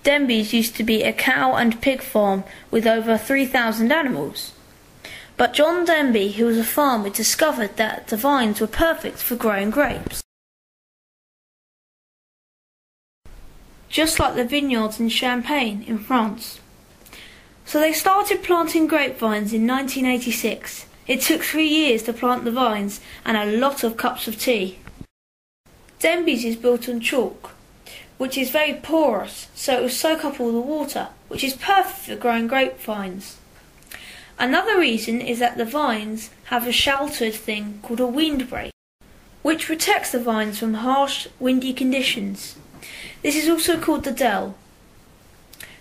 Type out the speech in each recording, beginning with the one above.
Denbies used to be a cow and pig farm with over 3,000 animals. But John Denby, who was a farmer, discovered that the vines were perfect for growing grapes. Just like the vineyards in Champagne in France. So they started planting grapevines in 1986. It took 3 years to plant the vines and a lot of cups of tea. Denbies is built on chalk, which is very porous, so it will soak up all the water, which is perfect for growing grapevines. Another reason is that the vines have a sheltered thing called a windbreak, which protects the vines from harsh, windy conditions. This is also called the dell.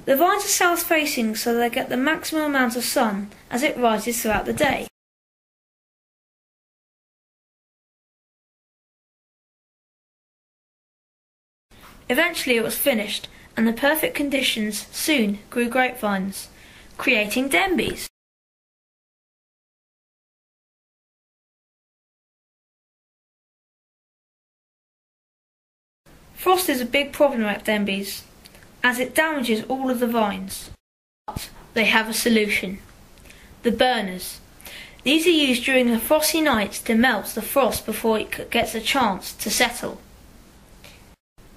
The vines are south-facing so they get the maximum amount of sun as it rises throughout the day. Eventually it was finished, and the perfect conditions soon grew grapevines, creating Denbies. Frost is a big problem at Denbies, as it damages all of the vines. But they have a solution. The burners. These are used during the frosty nights to melt the frost before it gets a chance to settle.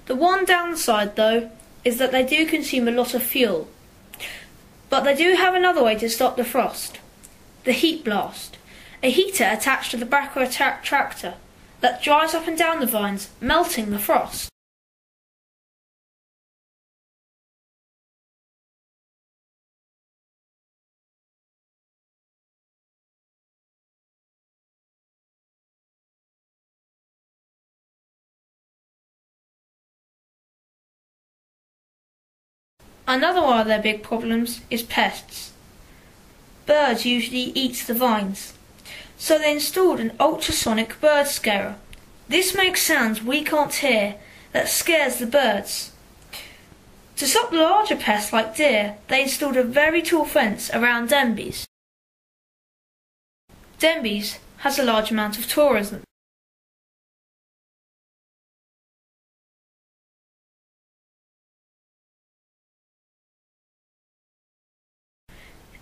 The one downside, though, is that they do consume a lot of fuel. But they do have another way to stop the frost. The heat blast. A heater attached to the back of a tractor that drives up and down the vines, melting the frost. Another one of their big problems is pests. Birds usually eat the vines, so they installed an ultrasonic bird scarer. This makes sounds we can't hear that scares the birds. To stop the larger pests like deer, they installed a very tall fence around Denbies. Denbies has a large amount of tourism.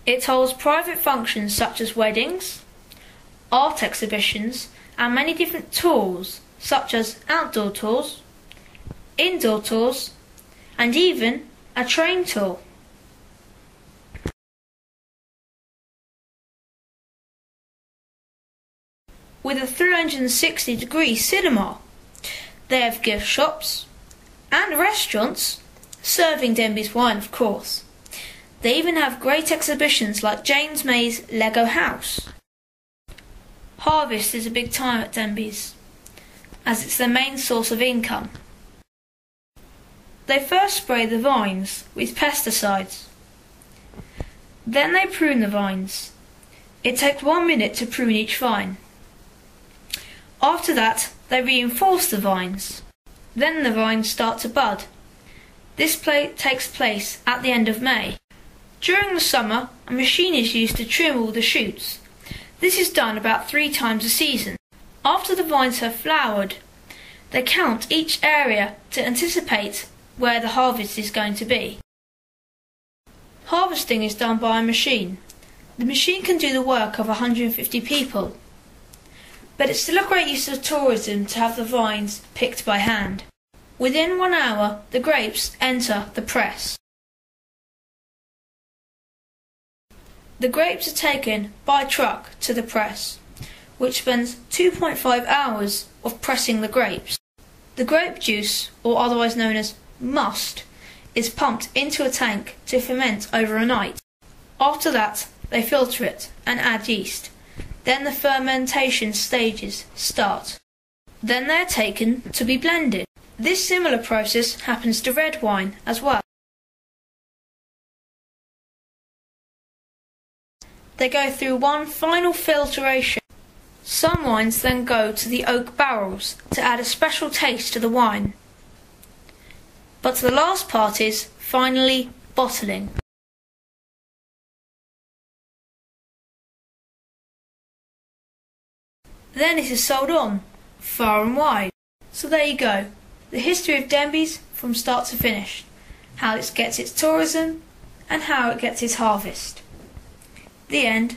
It holds private functions such as weddings, art exhibitions, and many different tours such as outdoor tours, indoor tours, and even a train tour. With a 360-degree cinema, they have gift shops and restaurants, serving Denbies wine of course. They even have great exhibitions like James May's Lego House. Harvest is a big time at Denbies, as it's their main source of income. They first spray the vines with pesticides. Then they prune the vines. It takes 1 minute to prune each vine. After that, they reinforce the vines. Then the vines start to bud. This takes place at the end of May. During the summer, a machine is used to trim all the shoots. This is done about 3 times a season. After the vines have flowered, they count each area to anticipate where the harvest is going to be. Harvesting is done by a machine. The machine can do the work of 150 people. But it's still a great use of tourism to have the vines picked by hand. Within 1 hour, the grapes enter the press. The grapes are taken by truck to the press, which spends 2.5 hours of pressing the grapes. The grape juice, or otherwise known as must, is pumped into a tank to ferment over a night. After that, they filter it and add yeast. Then the fermentation stages start. Then they are taken to be blended. This similar process happens to red wine as well. They go through one final filtration. Some wines then go to the oak barrels to add a special taste to the wine. But the last part is, finally, bottling. Then it is sold on, far and wide. So there you go, the history of Denbies from start to finish. how it gets its tourism, and how it gets its harvest. The end.